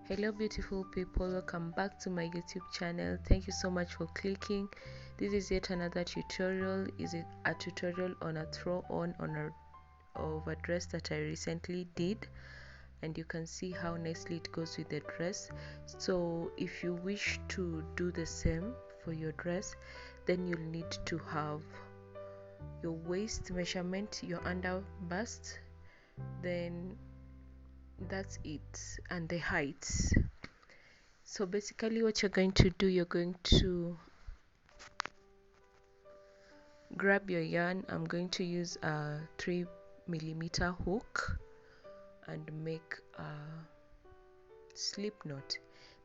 Hello beautiful people, welcome back to my YouTube channel. Thank you so much for clicking. This is yet another tutorial. Is it a tutorial on a throw on of a dress that I recently did, and you can see how nicely it goes with the dress. So if you wish to do the same for your dress, then you'll need to have your waist measurement, your under bust, then that's it, and the heights. So basically what you're going to do, you're going to grab your yarn. I'm going to use a 3mm hook and make a slip knot,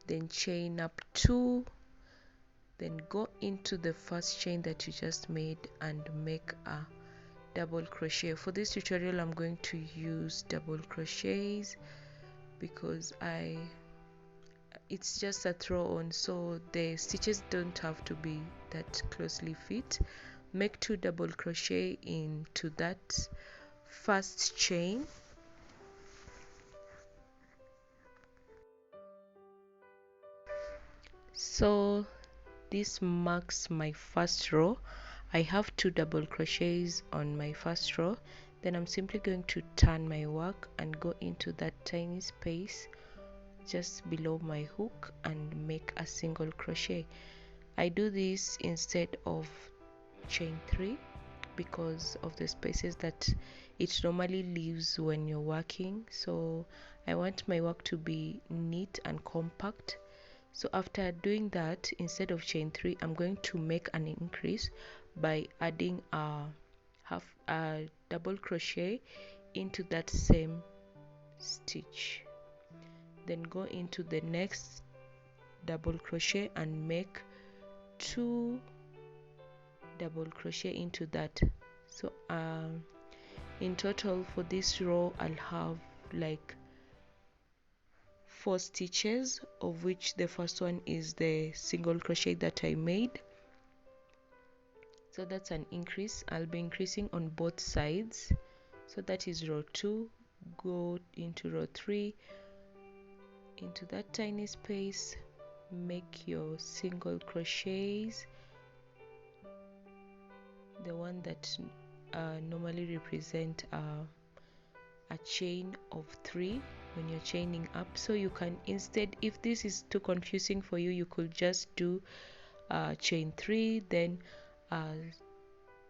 then chain up 2, then go into the first chain that you just made and make a double crochet. For this tutorial I'm going to use double crochets because it's just a throw on, so the stitches don't have to be that closely fit. Make 2 double crochet into that first chain, so this marks my first row. I have 2 double crochets on my first row. Then I'm simply going to turn my work and go into that tiny space just below my hook and make a single crochet. I do this instead of chain 3 because of the spaces that it normally leaves when you're working. So I want my work to be neat and compact. So after doing that, instead of chain 3, I'm going to make an increase by adding a double crochet into that same stitch, then go into the next double crochet and make 2 double crochet into that. So in total for this row I'll have like 4 stitches, of which the first one is the single crochet that I made. So that's an increase. I'll be increasing on both sides. So that is row 2. Go into row 3, into that tiny space, make your single crochets, the one that normally represent a chain of 3 when you're chaining up. So you can, instead, if this is too confusing for you, you could just do chain 3, then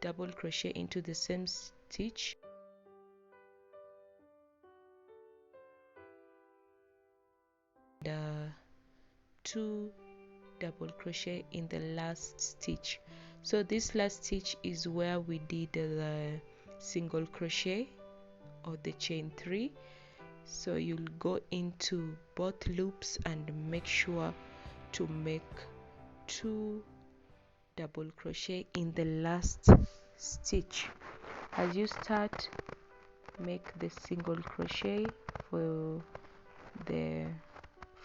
double crochet into the same stitch, and 2 double crochet in the last stitch. So this last stitch is where we did the single crochet or the chain 3. So you'll go into both loops and make sure to make 2 double crochet in the last stitch. As you start, make the single crochet for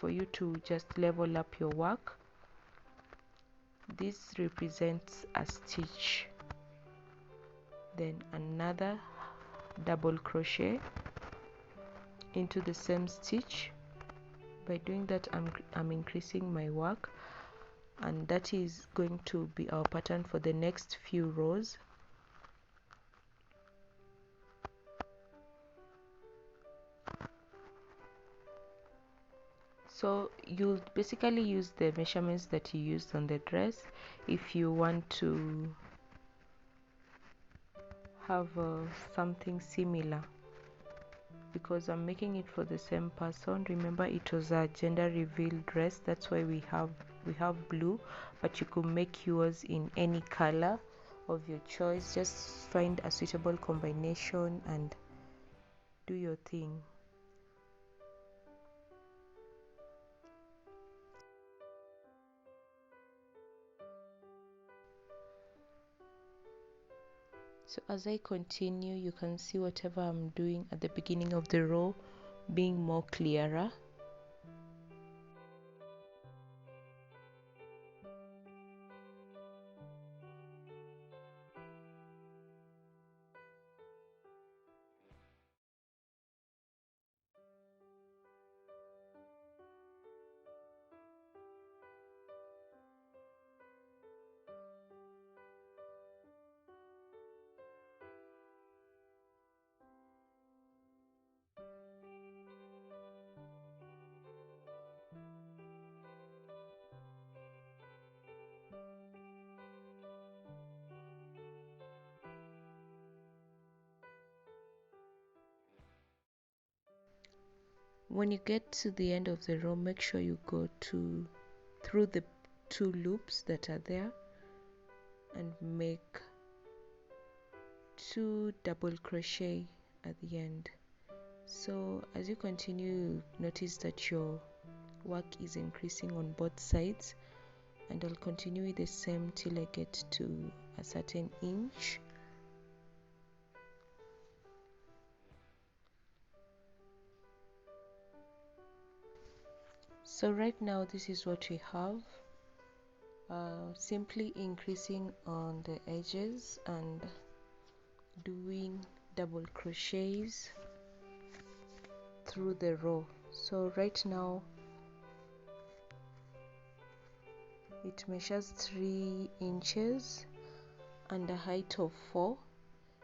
you to just level up your work. This represents a stitch, then another double crochet into the same stitch. By doing that, I'm increasing my work, and that is going to be our pattern for the next few rows. So you basically use the measurements that you used on the dress if you want to have something similar, because I'm making it for the same person. Remember, it was a gender reveal dress, that's why we have blue, but you could make yours in any color of your choice. Just find a suitable combination and do your thing. So as I continue, you can see whatever I'm doing at the beginning of the row being more clearer. When you get to the end of the row, make sure you go through the 2 loops that are there and make 2 double crochet at the end. So as you continue, notice that your work is increasing on both sides, and I'll continue with the same till I get to a certain inch. So right now this is what we have. Simply increasing on the edges and doing double crochets through the row. So right now it measures 3 inches and a height of 4.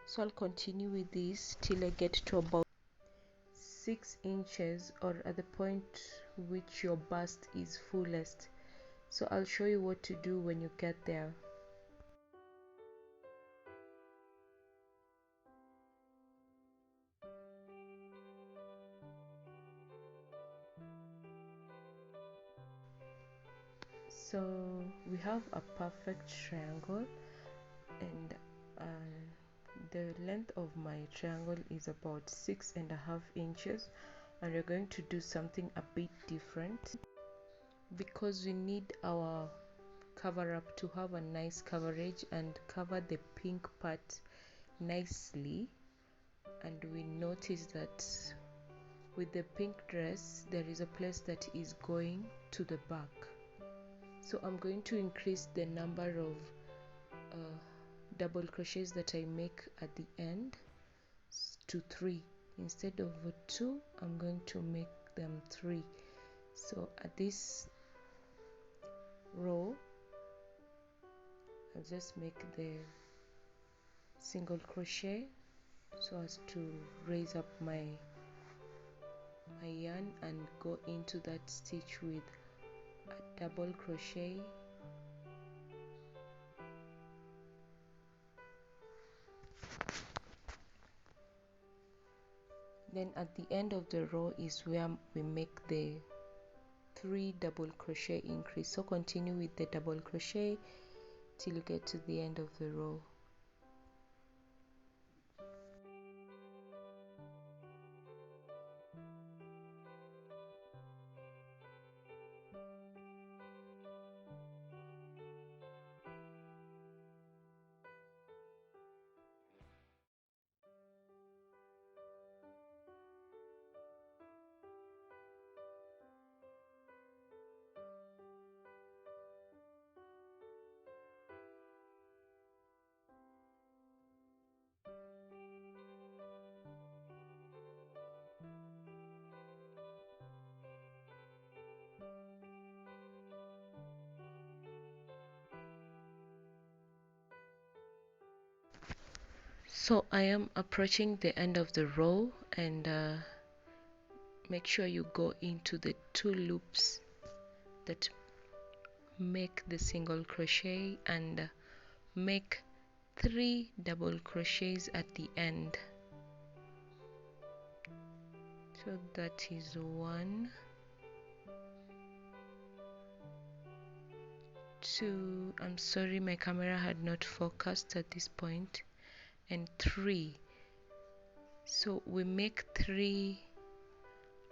So I'll continue with this till I get to about 6 inches, or at the point which your bust is fullest. So I'll show you what to do when you get there. So we have a perfect triangle, and the length of my triangle is about 6.5 inches, and we're going to do something a bit different because we need our cover up to have a nice coverage and cover the pink part nicely. And we notice that with the pink dress there is a place that is going to the back. So I'm going to increase the number of double crochets that I make at the end to 3. Instead of 2, I'm going to make them 3. So at this row I'll just make the single crochet so as to raise up my yarn and go into that stitch with a double crochet, then at the end of the row is where we make the 3 double crochet increase. So continue with the double crochet till you get to the end of the row. So I am approaching the end of the row, and make sure you go into the 2 loops that make the single crochet and make 3 double crochets at the end. So that is 1, 2, I'm sorry my camera had not focused at this point, and 3. So we make 3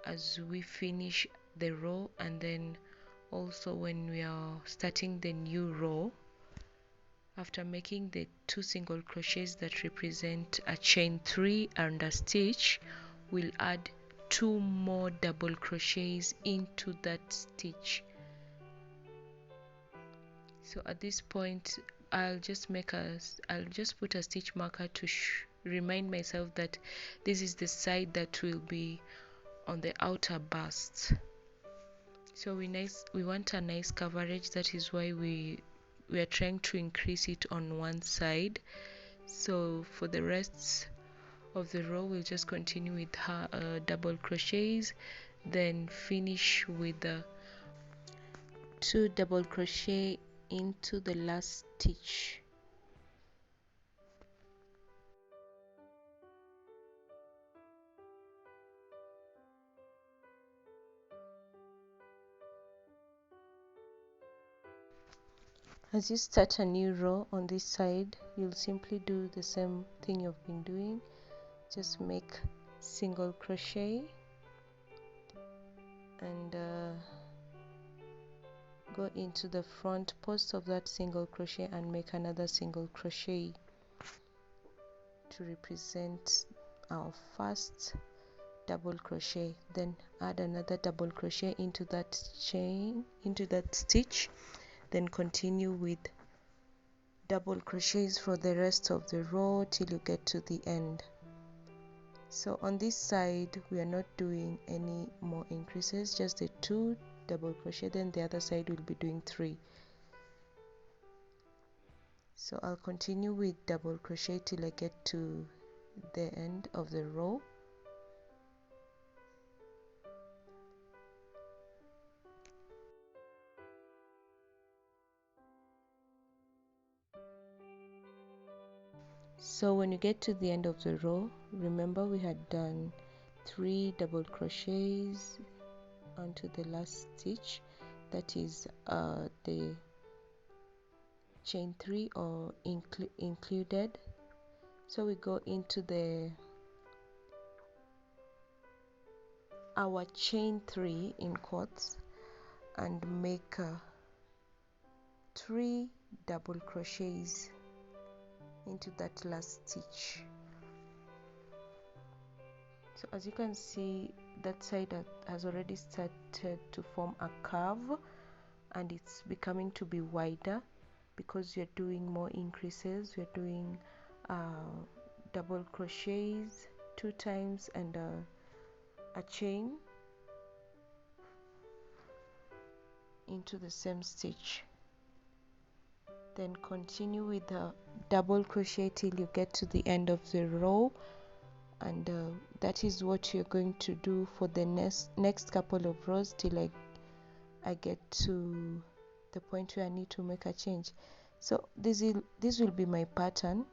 as we finish the row, and then also when we are starting the new row, after making the 2 single crochets that represent a chain 3 and a stitch, we'll add 2 more double crochets into that stitch. So at this point I'll just put a stitch marker to remind myself that this is the side that will be on the outer bust. So we want a nice coverage, that is why we are trying to increase it on one side. So for the rest of the row we'll just continue with double crochets, then finish with the 2 double crochet into the last stitch. As you start a new row on this side, you'll simply do the same thing you've been doing. Just make single crochet and go into the front post of that single crochet and make another single crochet to represent our first double crochet. Then add another double crochet into that chain, into that stitch, then continue with double crochets for the rest of the row till you get to the end. So on this side we are not doing any more increases, just the 2 double crochet, then the other side will be doing 3. So I'll continue with double crochet till I get to the end of the row. So when you get to the end of the row, remember we had done 3 double crochets onto the last stitch, that is the chain 3 or included. So we go into our chain 3 in quotes and make 3 double crochets into that last stitch. So as you can see, that side has already started to form a curve and it's becoming to be wider because you're doing more increases. You're doing double crochets 2 times and a chain into the same stitch. Then continue with the double crochet till you get to the end of the row, and that is what you're going to do for the next couple of rows till I get to the point where I need to make a change. So this will be my pattern.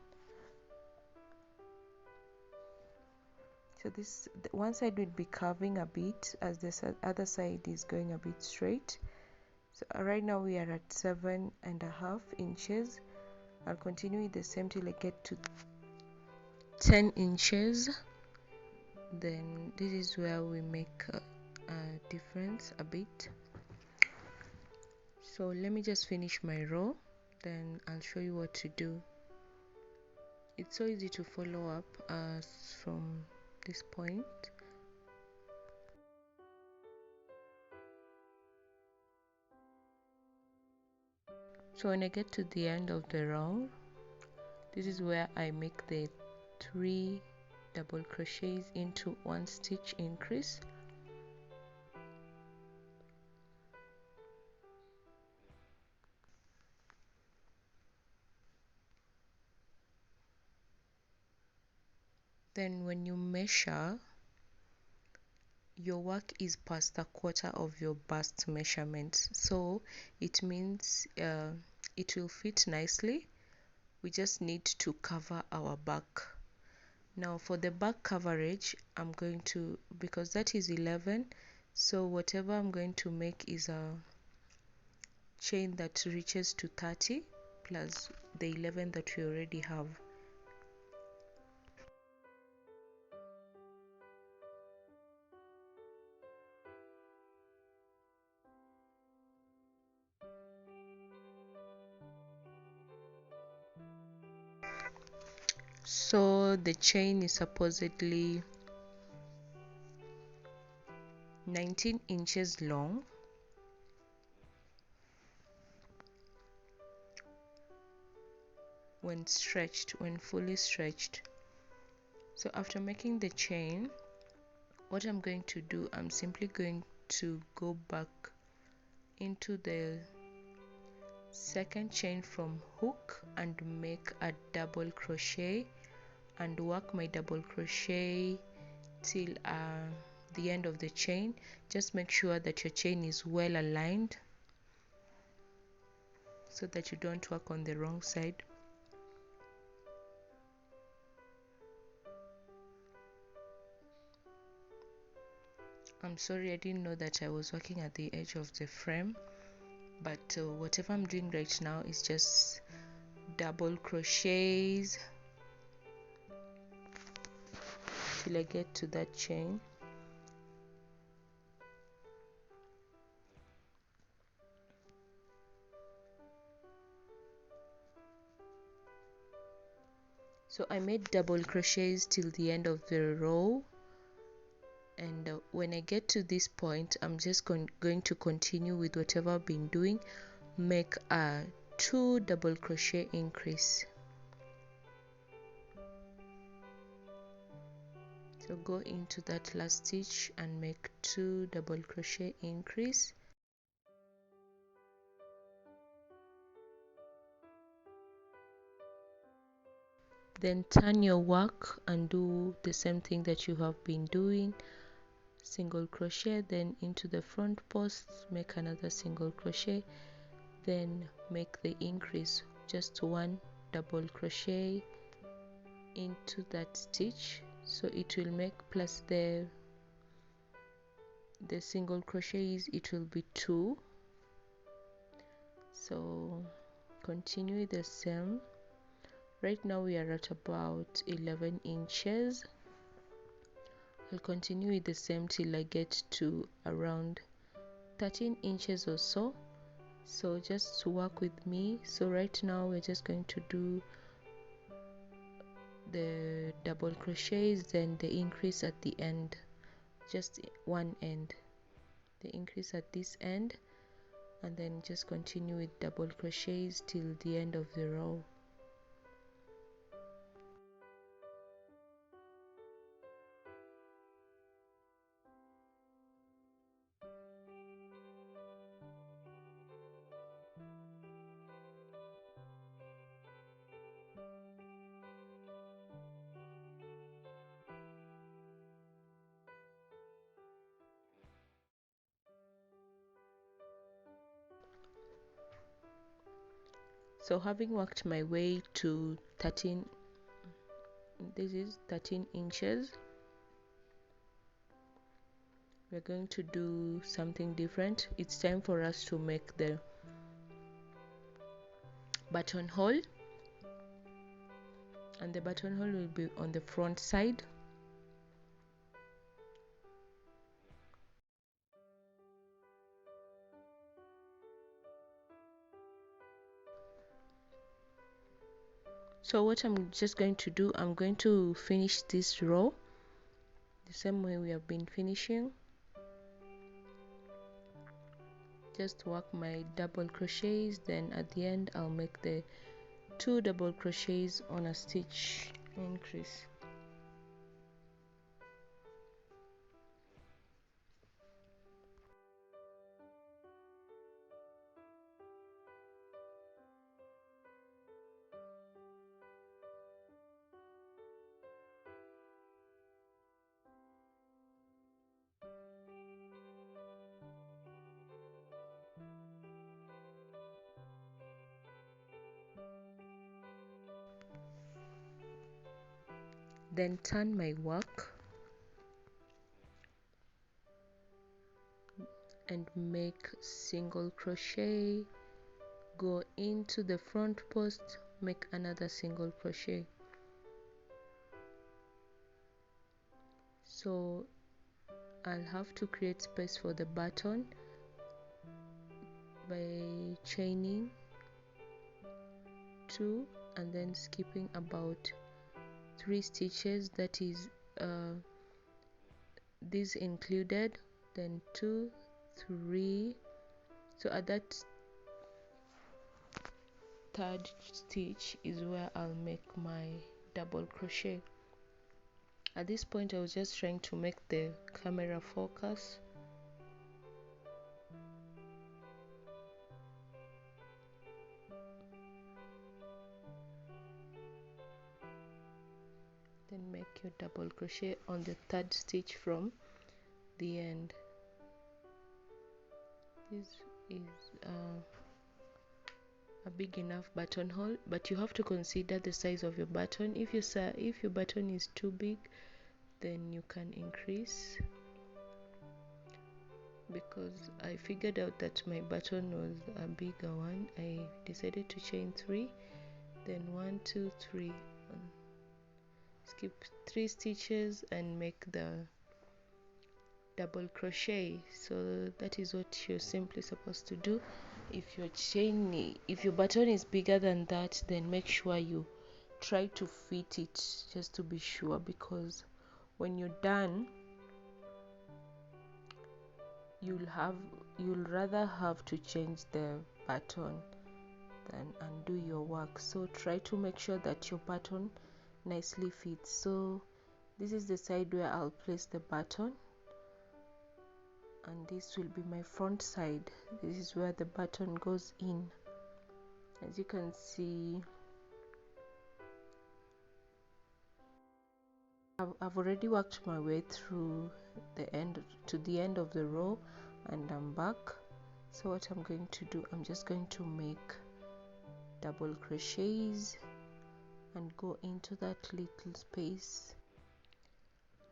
So one side will be curving a bit as the other side is going a bit straight. So right now we are at 7.5 inches. I'll continue with the same till I get to 10 inches. Then this is where we make a difference a bit. So let me just finish my row, then I'll show you what to do. It's so easy to follow up from this point. So when I get to the end of the row, this is where I make the 3 double crochets into 1 stitch increase. Then when you measure, your work is past a quarter of your bust measurement, so it means it will fit nicely. We just need to cover our back. Now for the back coverage, I'm going to, because that is 11, so whatever I'm going to make is a chain that reaches to 30 plus the 11 that we already have. So the chain is supposedly 19 inches long, when fully stretched. So after making the chain, what I'm going to do, I'm simply going to go back into the second chain from hook and make a double crochet and work my double crochet till the end of the chain. Just make sure that your chain is well aligned so that you don't work on the wrong side. I'm sorry, I didn't know that I was working at the edge of the frame, but whatever I'm doing right now is just double crochets till I get to that chain. So I made double crochets till the end of the row, and when I get to this point, I'm just going to continue with whatever I've been doing. Make a 2 double crochet increase. So go into that last stitch and make 2 double crochet increase. Then turn your work and do the same thing that you have been doing. Single crochet, then into the front post, make another single crochet, then make the increase, just 1 double crochet into that stitch, so it will make, plus the single crochets, it will be 2. So continue the same. Right now we are at about 11 inches. I'll continue with the same till I get to around 13 inches or so. So just work with me. So right now we're just going to do the double crochets, then the increase at the end, just one end, the increase at this end, and then just continue with double crochets till the end of the row. So having worked my way to 13, this is 13 inches, we're going to do something different. It's time for us to make the buttonhole, and the buttonhole will be on the front side. So what I'm just going to do, I'm going to finish this row the same way we have been finishing. Just work my double crochets, then at the end I'll make the 2 double crochets on a stitch increase. Then turn my work and make single crochet, go into the front post, make another single crochet. So I'll have to create space for the button by chaining 2 and then skipping about 3 stitches, that is these included, then 2, 3. So at that 3rd stitch is where I'll make my double crochet. At this point I was just trying to make the camera focus. Then make your double crochet on the 3rd stitch from the end. This is a big enough buttonhole, but you have to consider the size of your button. If your button is too big, then you can increase. because I figured out that my button was a bigger one. I decided to chain 3, then 1 2 3, skip 3 stitches and make the double crochet. So that is what you're simply supposed to do. If your button is bigger than that, then make sure you try to fit it, just to be sure, because when you're done, you'll rather have to change the button than undo your work. So try to make sure that your button nicely fits. So this is the side where I'll place the button, and this will be my front side. This is where the button goes in. As you can see, I've already worked my way through the end to the end of the row, and I'm back. So what I'm going to do, I'm just going to make double crochets and go into that little space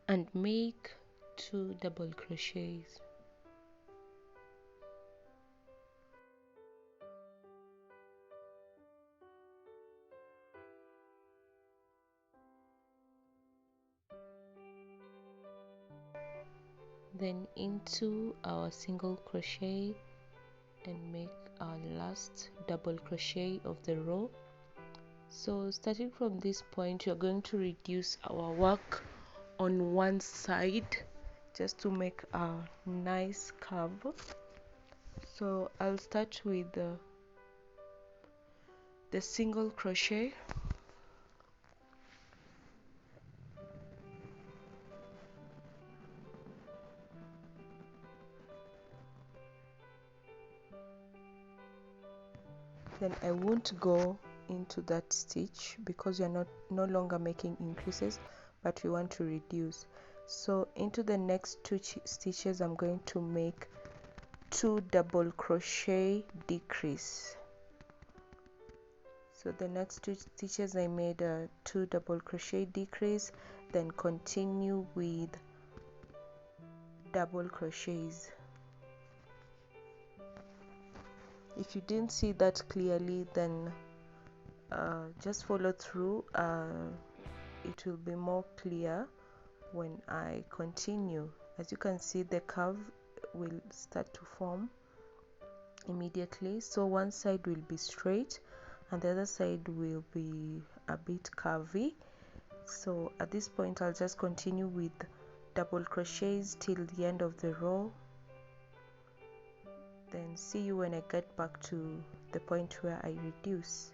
and make 2 double crochets. Then into our single crochet and make our last double crochet of the row. So starting from this point, you're going to reduce our work on one side just to make a nice curve. So I'll start with the single crochet. Then I won't go into that stitch because you're no longer making increases, but we want to reduce. So into the next 2 stitches, I'm going to make 2 double crochet decrease. So the next 2 stitches I made a 2 double crochet decrease, then continue with double crochets. If you didn't see that clearly, then just follow through. It will be more clear when I continue. As you can see, the curve will start to form immediately. So one side will be straight and the other side will be a bit curvy. So at this point, I'll just continue with double crochets till the end of the row. Then see you when I get back to the point where I reduce.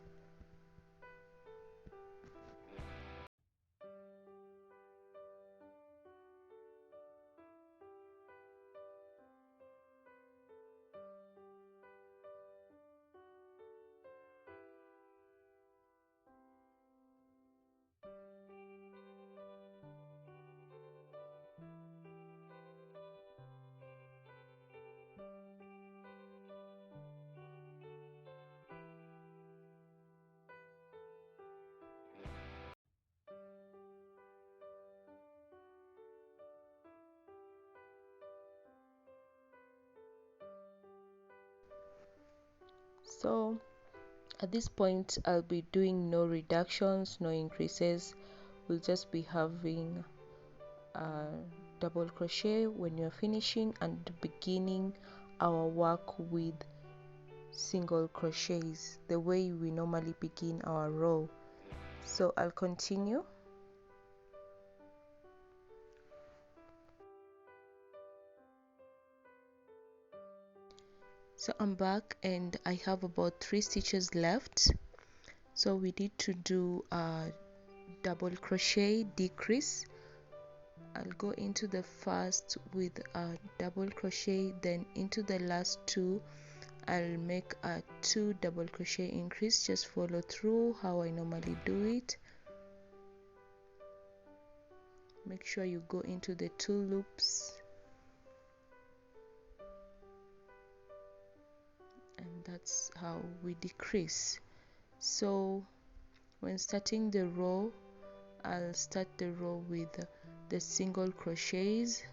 So at this point, I'll be doing no reductions, no increases. We'll just be having a double crochet when you're finishing and beginning our work with single crochets, the way we normally begin our row. So I'll continue. So I'm back and I have about 3 stitches left. So we need to do a double crochet decrease. I'll go into the first with a double crochet, then into the last 2 I'll make a 2 double crochet increase. Just follow through how I normally do it. Make sure you go into the 2 loops, and that's how we decrease. So when starting the row, I'll start the row with the single crochets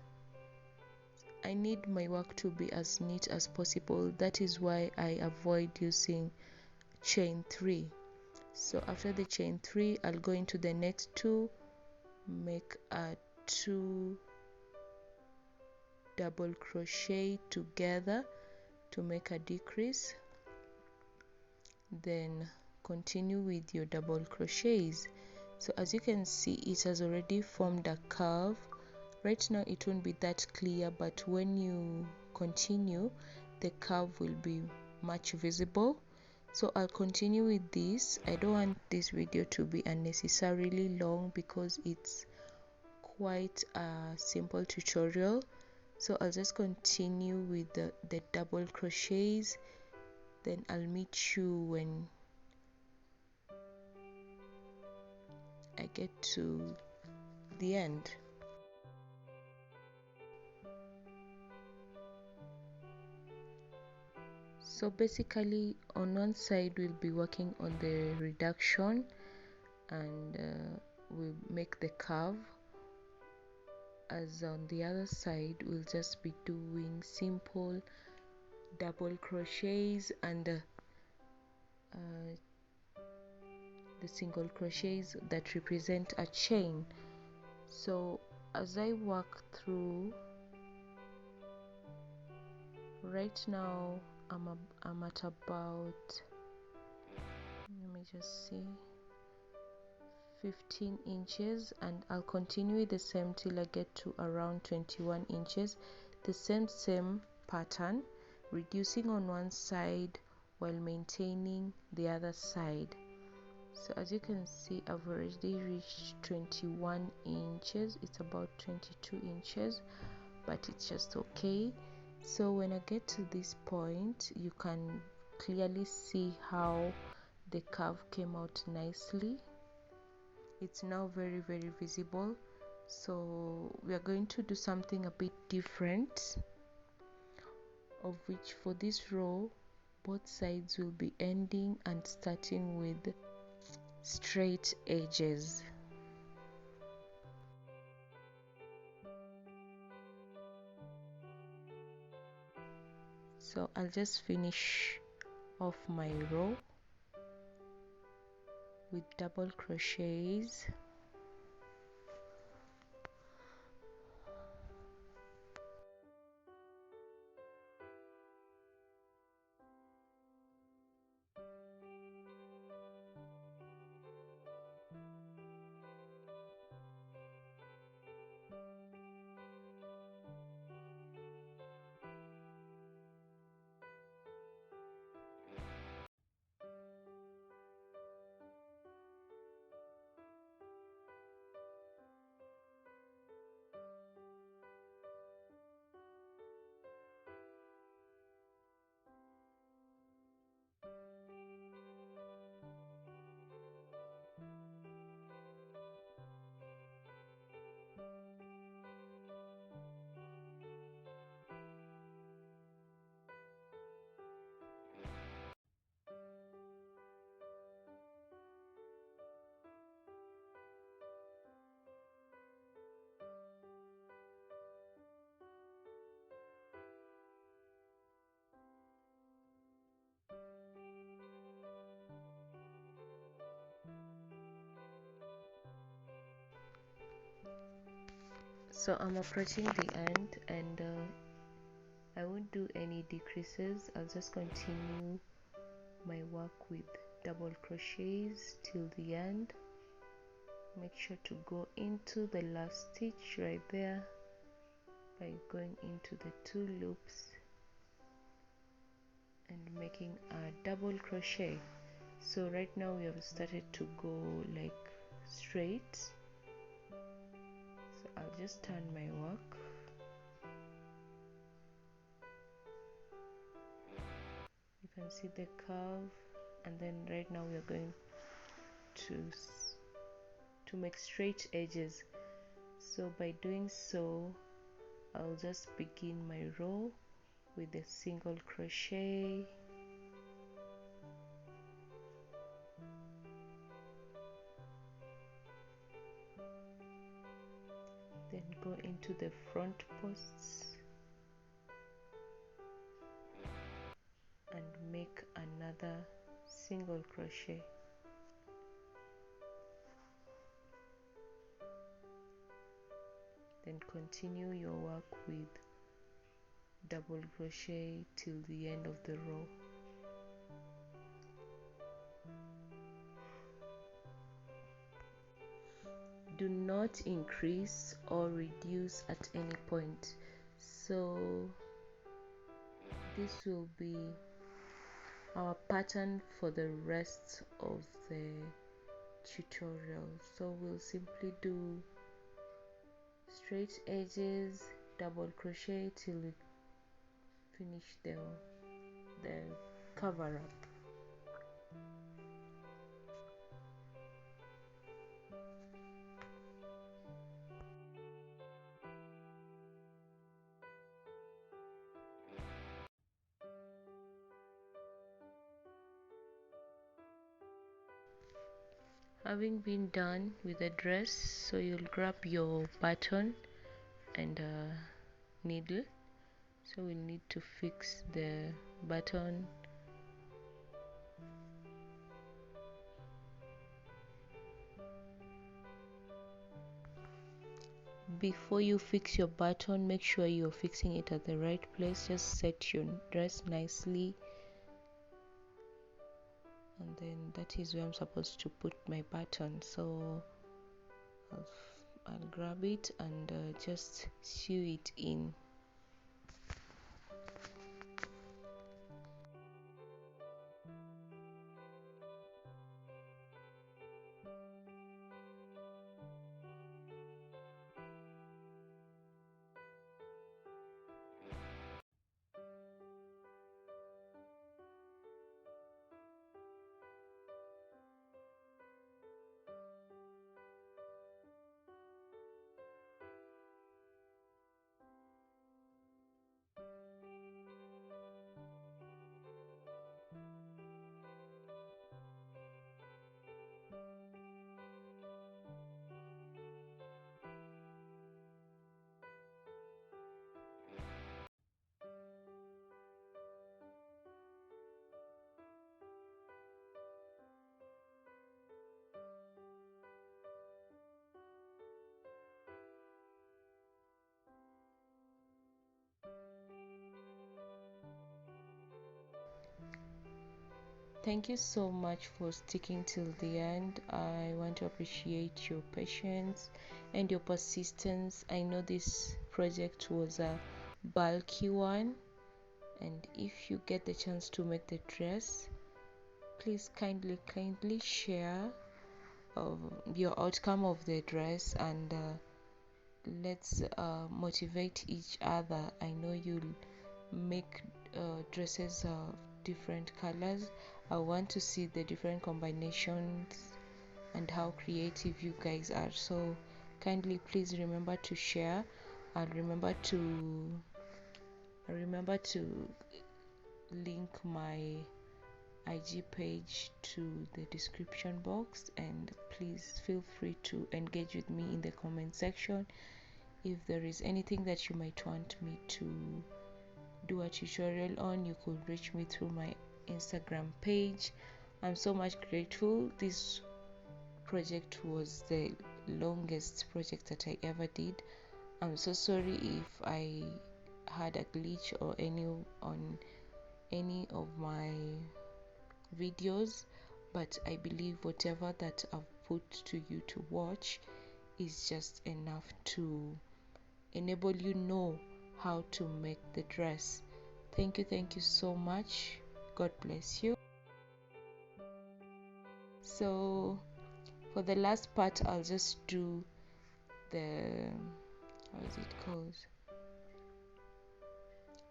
I need my work to be as neat as possible. That is why I avoid using chain 3. So after the chain 3, I'll go into the next 2, make a 2 double crochet together to make a decrease, then continue with your double crochets. So as you can see, it has already formed a curve. Right now it won't be that clear, but when you continue, the curve will be much visible. So I'll continue with this. I don't want this video to be unnecessarily long because it's quite a simple tutorial. So I'll just continue with the double crochets, then I'll meet you when I get to the end. So basically on one side we'll be working on the reduction and we'll make the curve, as on the other side we'll just be doing simple double crochets and the single crochets that represent a chain. So as I work through, right now I'm at about, let me just see, 15 inches, and I'll continue the same till I get to around 21 inches. The same pattern, reducing on one side while maintaining the other side. So as you can see, I've already reached 21 inches. It's about 22 inches, but it's just okay. So when I get to this point, you can clearly see how the curve came out nicely. It's now very visible. So we are going to do something a bit different, of which for this row both sides will be ending and starting with straight edges. So I'll just finish off my row with double crochets. So I'm approaching the end, and I won't do any decreases. I'll just continue my work with double crochets till the end. Make sure to go into the last stitch right there by going into the 2 loops and making a double crochet. So right now we have started to go like straight. So I'll just turn my work. You can see the curve, and then right now we are going to make straight edges. So by doing so, I'll just begin my row with a single crochet, then go into the front posts another single crochet. Then continue your work with double crochet till the end of the row. Do not increase or reduce at any point. So this will be our pattern for the rest of the tutorial. So we'll simply do straight edges, double crochet till we finish the cover up. Having been done with the dress, so you'll grab your button and a needle. So we'll need to fix the button. Before you fix your button, make sure you're fixing it at the right place. Just set your dress nicely, and then that is where I'm supposed to put my button. So I'll grab it and just sew it in. Thank you so much for sticking till the end. I want to appreciate your patience and your persistence. I know this project was a bulky one, and if you get the chance to make the dress, please kindly share your outcome of the dress, and let's motivate each other. I know you'll make dresses of different colors. I want to see the different combinations and how creative you guys are. So kindly please remember to share. I'll remember to link my IG page to the description box, and please feel free to engage with me in the comment section. If there is anything that you might want me to do a tutorial on, you could reach me through my Instagram page. I'm so much grateful. This project was the longest project that I ever did. I'm so sorry if I had a glitch or on any of my videos, but I believe whatever that I've put to you to watch is just enough to enable you know how to make the dress. Thank you so much. God bless you. So for the last part, I'll just do the, how is it called,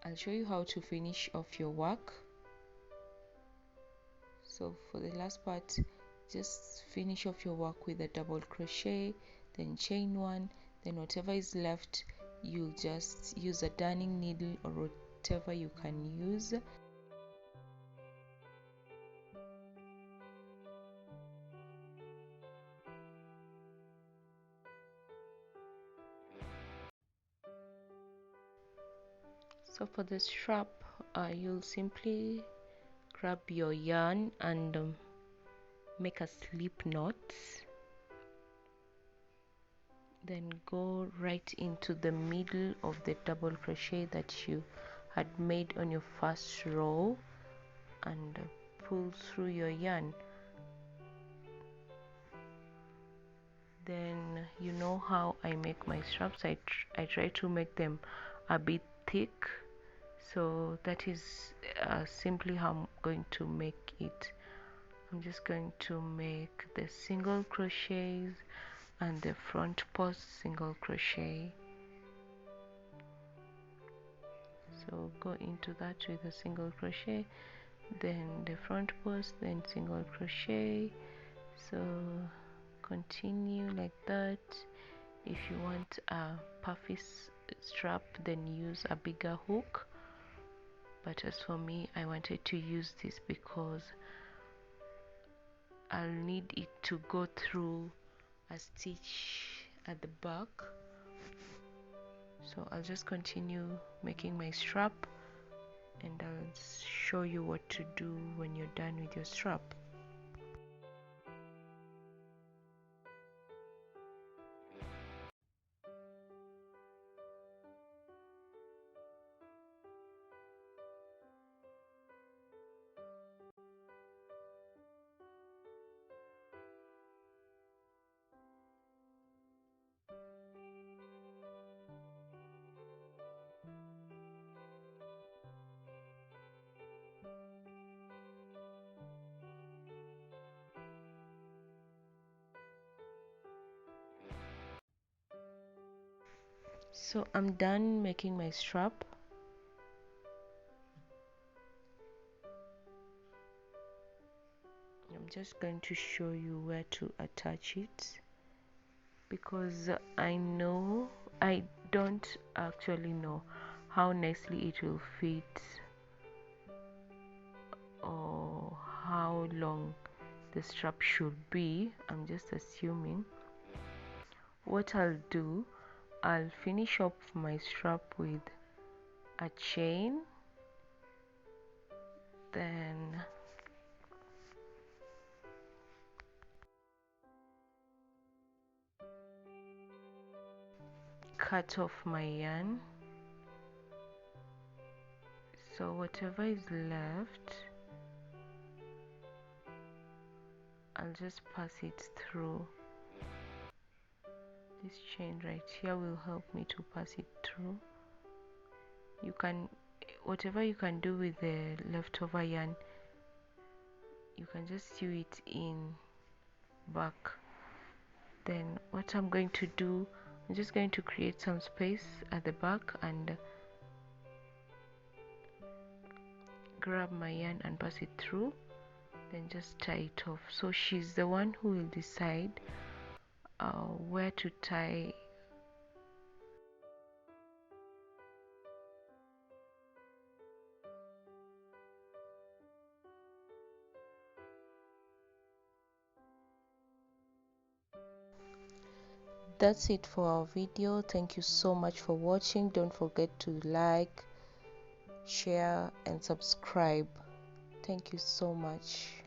I'll show you how to finish off your work. So for the last part, just finish off your work with a double crochet, then chain one, then whatever is left, you just use a darning needle or whatever you can use. So for the strap, you'll simply grab your yarn and make a slip knot, then go right into the middle of the double crochet that you had made on your first row and pull through your yarn. Then you know how I make my straps. I try to make them a bit thick, so that is simply how I'm going to make it. I'm just going to make the single crochets and the front post single crochet. So go into that with a single crochet, then the front post, then single crochet. So continue like that. If you want a puffy strap, then use a bigger hook, but as for me, I wanted to use this because I'll need it to go through a stitch at the back. So I'll just continue making my strap and I'll show you what to do when you're done with your strap. So I'm done making my strap. I'm just going to show you where to attach it because I don't actually know how nicely it will fit or how long the strap should be. I'm just assuming. What I'll do, I'll finish up my strap with a chain, then cut off my yarn. So whatever is left, I'll just pass it through. This chain right here will help me to pass it through. You can, whatever you can do with the leftover yarn, you can just sew it in back. Then what I'm going to do, I'm just going to create some space at the back and grab my yarn and pass it through, then just tie it off. So she's the one who will decide where to tie. That's it for our video. Thank you so much for watching. Don't forget to like, share and subscribe. Thank you so much.